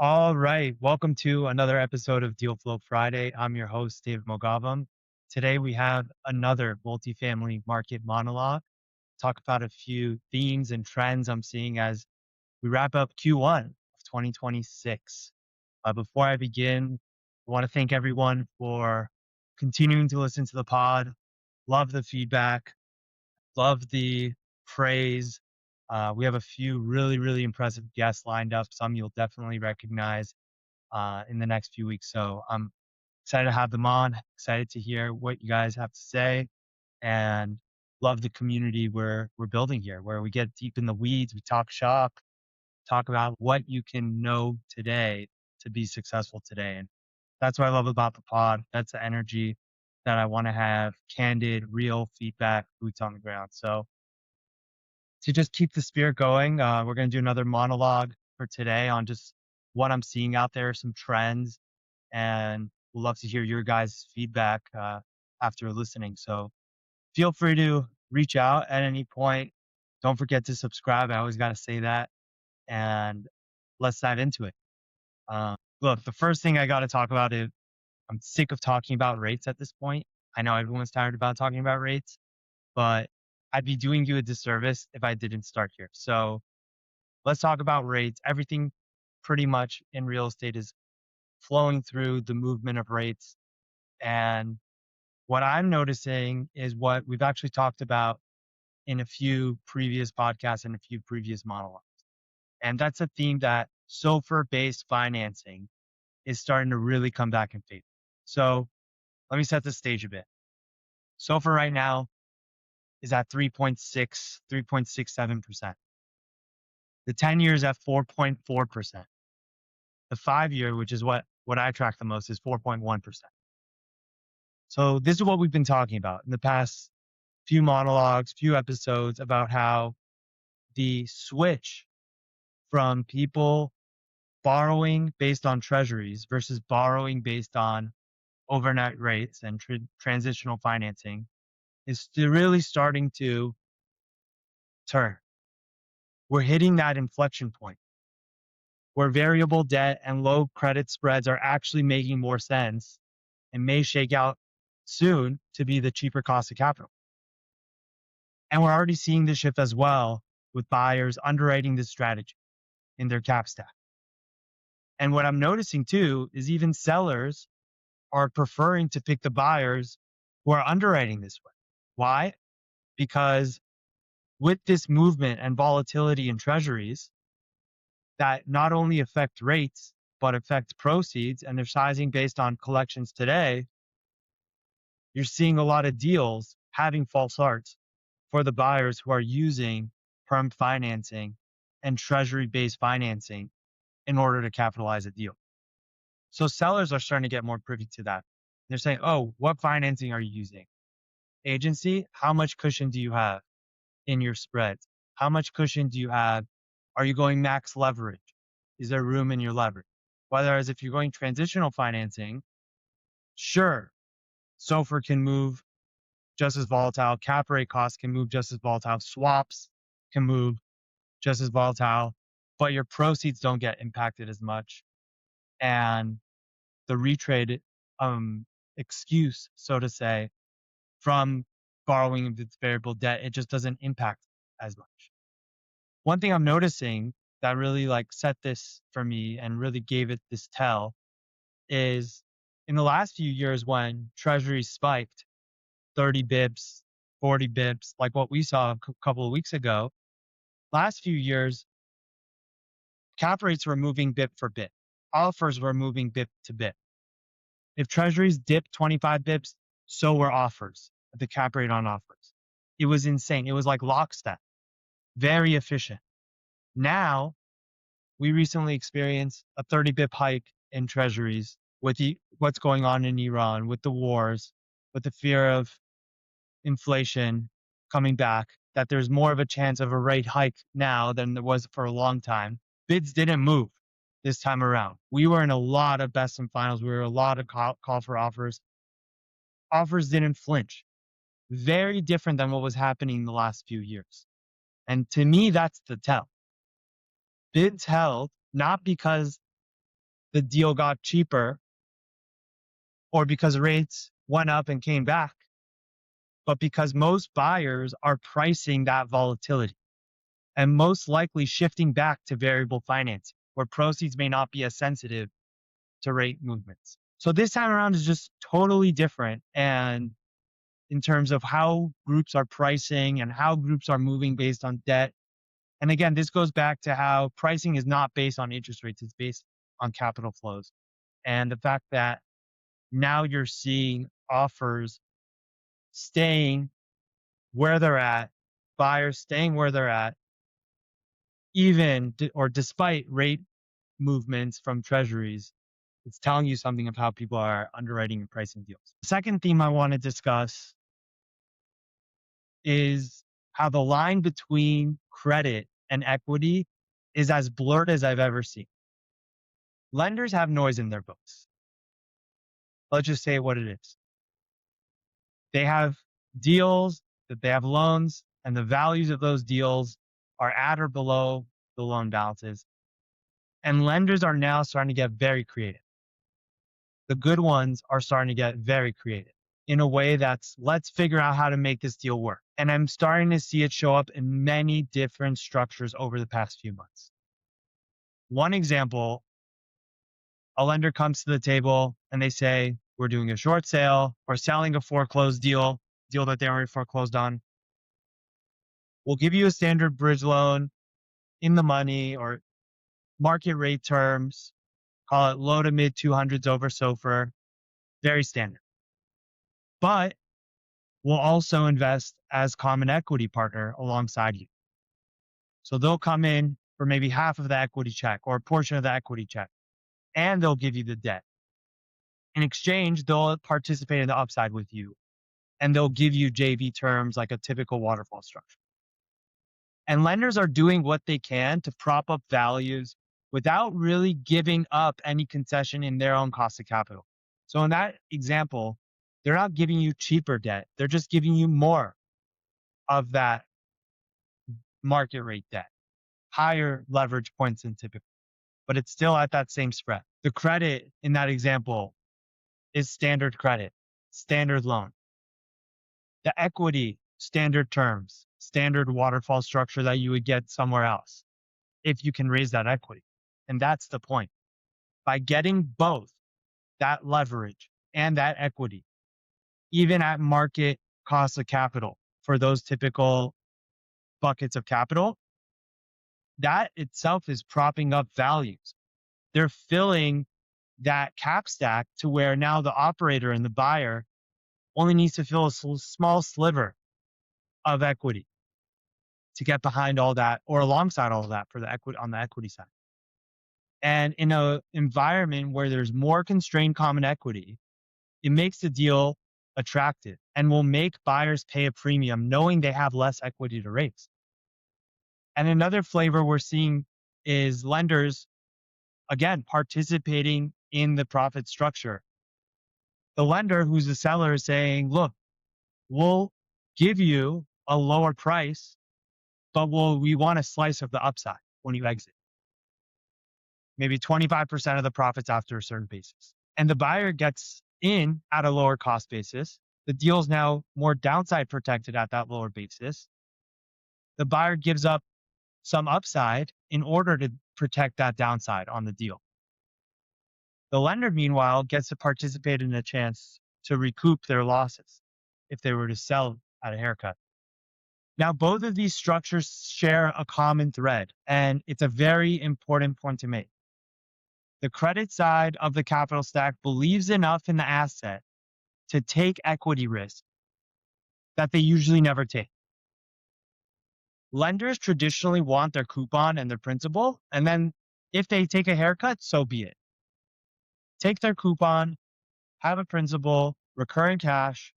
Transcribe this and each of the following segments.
All right. Welcome to another episode of Deal Flow Friday. I'm your host, Dave Moghavem. Today we have another multifamily market monologue. Talk about a few themes and trends I'm seeing as we wrap up Q1 of 2026. Before I begin, I want to thank everyone for continuing to listen to the pod. Love the feedback. Love the praise. We have a few really impressive guests lined up. Some you'll definitely recognize in the next few weeks. So I'm excited to have them on, excited to hear what you guys have to say, and love the community we're building here, where we get deep in the weeds, we talk shop, talk about what you can know today to be successful today. And that's what I love about the pod. That's the energy that I want to have, candid, real feedback, boots on the ground. So to just keep the spirit going, we're going to do another monologue for today on just what I'm seeing out there, some trends, and we'd love to hear your guys' feedback after listening. So feel free to reach out at any point. Don't forget to subscribe. I always got to say that. And let's dive into it. Look, the first thing I got to talk about is I'm sick of talking about rates at this point. I know everyone's tired about talking about rates, but I'd be doing you a disservice if I didn't start here. So let's talk about rates. Everything pretty much in real estate is flowing through the movement of rates. And what I'm noticing is what we've actually talked about in a few previous podcasts and a few previous monologues. And that's a theme that SOFR-based financing is starting to really come back in favor. So let me set the stage a bit. SOFR right now is at 3.67%. The 10 years at 4.4%. The 5-year, which is what I track the most, is 4.1%. So this is what we've been talking about in the past few monologues, few episodes about how the switch from people borrowing based on treasuries versus borrowing based on overnight rates and transitional financing is really starting to turn. We're hitting that inflection point where variable debt and low credit spreads are actually making more sense and may shake out soon to be the cheaper cost of capital. And we're already seeing this shift as well with buyers underwriting this strategy in their cap stack. And what I'm noticing too is even sellers are preferring to pick the buyers who are underwriting this way. Why? Because with this movement and volatility in treasuries that not only affect rates, but affect proceeds and their sizing based on collections today, you're seeing a lot of deals having false starts for the buyers who are using perm financing and treasury-based financing in order to capitalize a deal. So sellers are starting to get more privy to that. They're saying, oh, what financing are you using? Agency, how much cushion do you have in your spreads? How much cushion do you have? Are you going max leverage? Is there room in your leverage? Whereas if you're going transitional financing, sure, SOFR can move just as volatile. Cap rate costs can move just as volatile. Swaps can move just as volatile, but your proceeds don't get impacted as much. And the retrade excuse, so to say, from borrowing of its variable debt, it just doesn't impact as much. One thing I'm noticing that really set this for me and really gave it this tell is in the last few years when treasuries spiked 30 bips, 40 bips, like what we saw a couple of weeks ago, last few years, cap rates were moving bip for bip. Offers were moving bip to bip. If treasuries dipped 25 bips, so were offers, the cap rate on offers. It was insane. It was like lockstep, very efficient. Now, we recently experienced a 30 bip hike in treasuries with what's going on in Iran, with the wars, with the fear of inflation coming back, that there's more of a chance of a rate hike now than there was for a long time. Bids didn't move this time around. We were in a lot of best and finals. We were a lot of call for offers. Offers didn't flinch. Very different than what was happening in the last few years. And to me, that's the tell. Bids held not because the deal got cheaper or because rates went up and came back, but because most buyers are pricing that volatility and most likely shifting back to variable financing, where proceeds may not be as sensitive to rate movements. So this time around is just totally different. And in terms of how groups are pricing and how groups are moving based on debt. And again, this goes back to how pricing is not based on interest rates, it's based on capital flows. And the fact that now you're seeing offers staying where they're at, buyers staying where they're at, even or despite rate movements from treasuries, it's telling you something of how people are underwriting and pricing deals. The second theme I want to discuss is how the line between credit and equity is as blurred as I've ever seen. Lenders have noise in their books. Let's just say what it is. They have deals, that they have loans, and the values of those deals are at or below the loan balances. And lenders are now starting to get very creative. The good ones are starting to get very creative in a way that's, let's figure out how to make this deal work. And I'm starting to see it show up in many different structures over the past few months. One example, a lender comes to the table and they say, we're doing a short sale or selling a foreclosed deal that they already foreclosed on. We'll give you a standard bridge loan in the money or market rate terms, call it low to mid 200s over SOFR, very standard. But we'll also invest as common equity partner alongside you. So they'll come in for maybe half of the equity check or a portion of the equity check, and they'll give you the debt. In exchange, they'll participate in the upside with you, and they'll give you JV terms like a typical waterfall structure. And lenders are doing what they can to prop up values without really giving up any concession in their own cost of capital. So in that example, they're not giving you cheaper debt. They're just giving you more of that market rate debt, higher leverage points than typical, but it's still at that same spread. The credit in that example is standard credit, standard loan. The equity, standard terms, standard waterfall structure that you would get somewhere else if you can raise that equity. And that's the point. By getting both that leverage and that equity, even at market cost of capital for those typical buckets of capital, that itself is propping up values. They're filling that cap stack to where now the operator and the buyer only needs to fill a small sliver of equity to get behind all that or alongside all of that for the equity on the equity side. And in an environment where there's more constrained common equity, it makes the deal attractive and will make buyers pay a premium knowing they have less equity to raise. And another flavor we're seeing is lenders, again, participating in the profit structure. The lender who's the seller is saying, look, we'll give you a lower price, but we want a slice of the upside when you exit. Maybe 25% of the profits after a certain basis. And the buyer gets in at a lower cost basis. The deal is now more downside protected at that lower basis. The buyer gives up some upside in order to protect that downside on the deal. The lender, meanwhile, gets to participate in a chance to recoup their losses if they were to sell at a haircut. Now, both of these structures share a common thread, and it's a very important point to make. The credit side of the capital stack believes enough in the asset to take equity risk that they usually never take. Lenders traditionally want their coupon and their principal, and then if they take a haircut, so be it. Take their coupon, have a principal, recurring cash,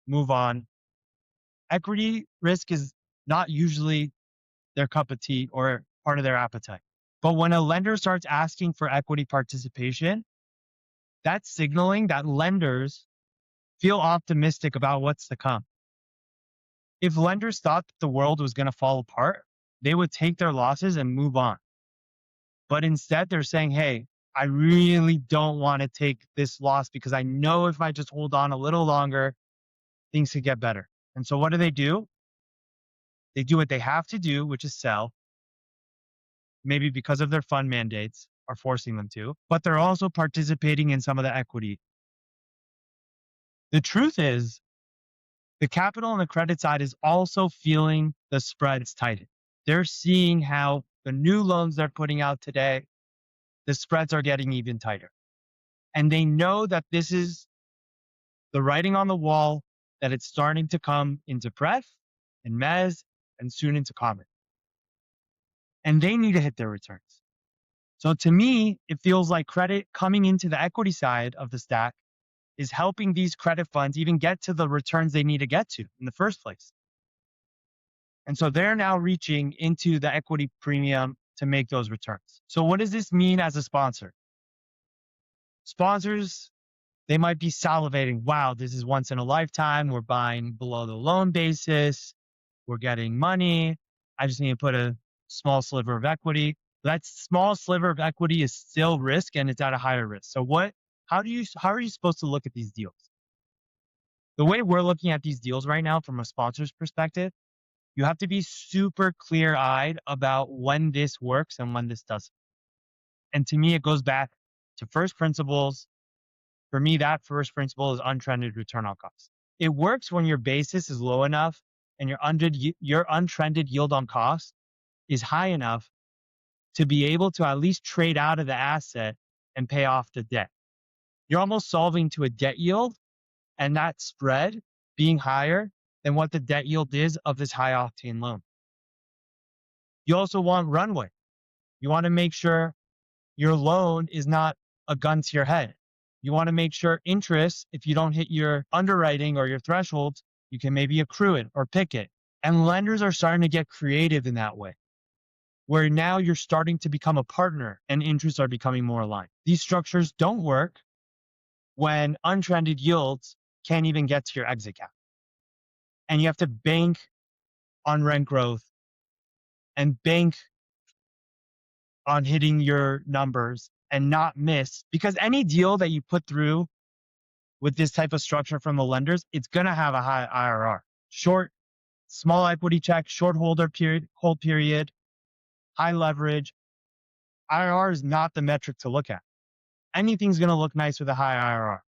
move on. Equity risk is not usually their cup of tea or part of their appetite. But when a lender starts asking for equity participation, that's signaling that lenders feel optimistic about what's to come. If lenders thought that the world was going to fall apart, they would take their losses and move on. But instead, they're saying, hey, I really don't want to take this loss because I know if I just hold on a little longer, things could get better. And so what do? They do what they have to do, which is sell, maybe because of their fund mandates are forcing them to, but they're also participating in some of the equity. The truth is, the capital and the credit side is also feeling the spreads tighten. They're seeing how the new loans they're putting out today, the spreads are getting even tighter. And they know that this is the writing on the wall, that it's starting to come into pref and mez and soon into common. And they need to hit their returns. So to me, it feels like credit coming into the equity side of the stack is helping these credit funds even get to the returns they need to get to in the first place. And so they're now reaching into the equity premium to make those returns. So what does this mean as a sponsor? Sponsors, they might be salivating. Wow, this is once in a lifetime. We're buying below the loan basis. We're getting money. I just need to put a small sliver of equity. That small sliver of equity is still risk and it's at a higher risk. So how are you supposed to look at these deals? The way we're looking at these deals right now from a sponsor's perspective, you have to be super clear-eyed about when this works and when this doesn't. And to me, it goes back to first principles. For me, that first principle is untrended return on cost. It works when your basis is low enough and your untrended yield on cost is high enough to be able to at least trade out of the asset and pay off the debt. You're almost solving to a debt yield and that spread being higher than what the debt yield is of this high octane loan. You also want runway. You want to make sure your loan is not a gun to your head. You want to make sure interest, if you don't hit your underwriting or your thresholds, you can maybe accrue it or pick it. And lenders are starting to get creative in that way, where now you're starting to become a partner and interests are becoming more aligned. These structures don't work when untrended yields can't even get to your exit cap. And you have to bank on rent growth and bank on hitting your numbers and not miss, because any deal that you put through with this type of structure from the lenders, it's going to have a high IRR. Short, small equity check, short hold period, high leverage. IRR is not the metric to look at. Anything's going to look nice with a high IRR.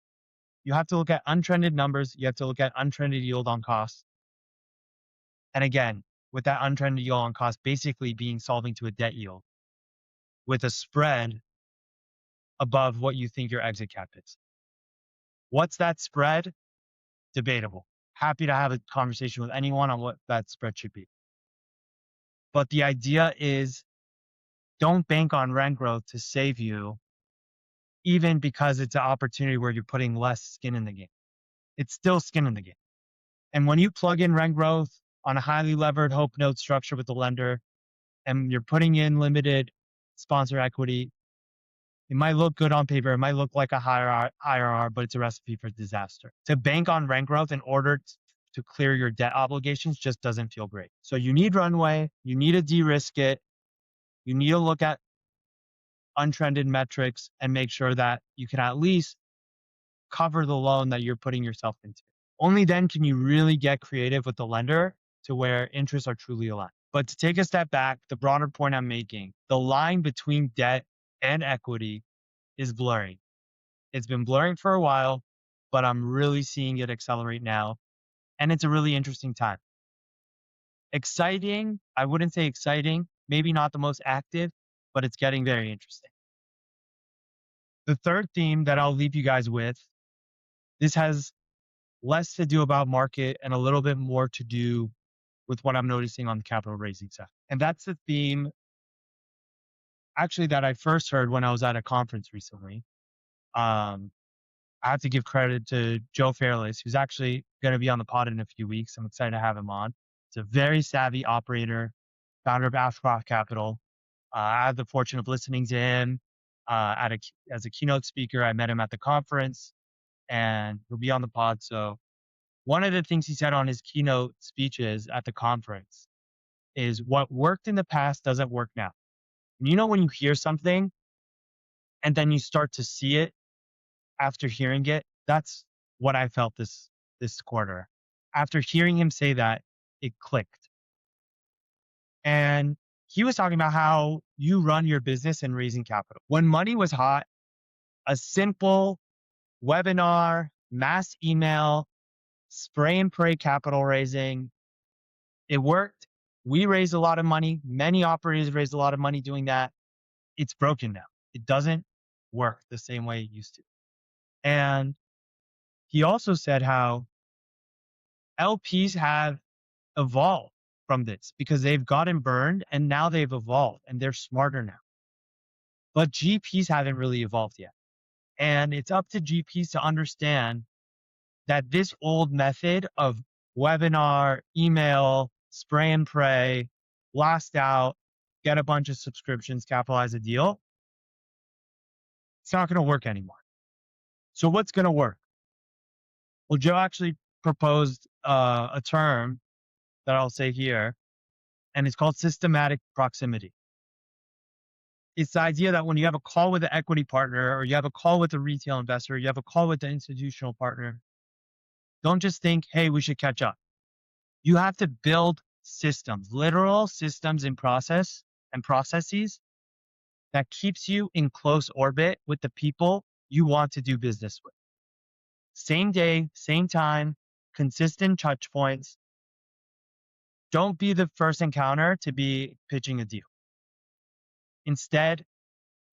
You have to look at untrended numbers. You have to look at untrended yield on cost. And again, with that untrended yield on cost basically being solving to a debt yield with a spread above what you think your exit cap is. What's that spread? Debatable. Happy to have a conversation with anyone on what that spread should be. But the idea is, don't bank on rent growth to save you, even because it's an opportunity where you're putting less skin in the game. It's still skin in the game. And when you plug in rent growth on a highly levered hope note structure with the lender, and you're putting in limited sponsor equity, it might look good on paper. It might look like a higher IRR, but it's a recipe for disaster. To bank on rent growth in order to clear your debt obligations just doesn't feel great. So you need runway. You need to de-risk it. You need to look at untrended metrics and make sure that you can at least cover the loan that you're putting yourself into. Only then can you really get creative with the lender to where interests are truly aligned. But to take a step back, the broader point I'm making, the line between debt and equity is blurring. It's been blurring for a while, but I'm really seeing it accelerate now. And it's a really interesting time. Exciting, I wouldn't say exciting, maybe not the most active, but it's getting very interesting. The third theme that I'll leave you guys with, this has less to do about market and a little bit more to do with what I'm noticing on the capital raising side. And that's the theme actually that I first heard when I was at a conference recently. I have to give credit to Joe Fairless, who's actually going to be on the pod in a few weeks. I'm excited to have him on. He's a very savvy operator, founder of Ashcroft Capital. I had the fortune of listening to him as a keynote speaker. I met him at the conference and he'll be on the pod. So one of the things he said on his keynote speeches at the conference is what worked in the past doesn't work now. And you know, when you hear something and then you start to see it after hearing it. That's what I felt this quarter. After hearing him say that, it clicked. And he was talking about how you run your business and raising capital. When money was hot, a simple webinar, mass email, spray and pray capital raising, it worked. We raised a lot of money. Many operators raised a lot of money doing that. It's broken now. It doesn't work the same way it used to. And he also said how LPs have evolved from this because they've gotten burned and now they've evolved and they're smarter now. But GPs haven't really evolved yet. And it's up to GPs to understand that this old method of webinar, email, spray and pray, blast out, get a bunch of subscriptions, capitalize a deal, it's not going to work anymore. So what's going to work? Well, Joe actually proposed a term that I'll say here, and it's called systematic proximity. It's the idea that when you have a call with an equity partner, or you have a call with a retail investor, or you have a call with the institutional partner, don't just think, hey, we should catch up. You have to build systems, literal systems and processes that keeps you in close orbit with the people you want to do business with. Same day, same time, consistent touch points. Don't be the first encounter to be pitching a deal. Instead,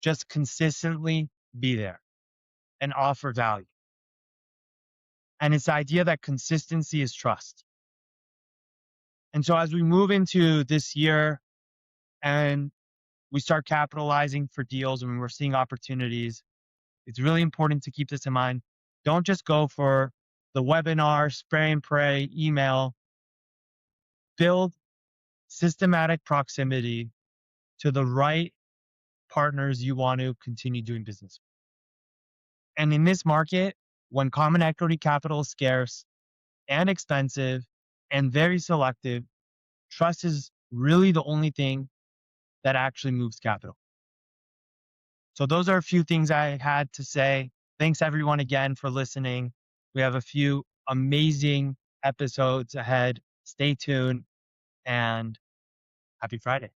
just consistently be there and offer value. And it's the idea that consistency is trust. And so as we move into this year and we start capitalizing for deals and we're seeing opportunities, it's really important to keep this in mind. Don't just go for the webinar, spray and pray, email. Build systematic proximity to the right partners you want to continue doing business with. And in this market, when common equity capital is scarce and expensive and very selective, trust is really the only thing that actually moves capital. So those are a few things I had to say. Thanks everyone again for listening. We have a few amazing episodes ahead. Stay tuned and happy Friday.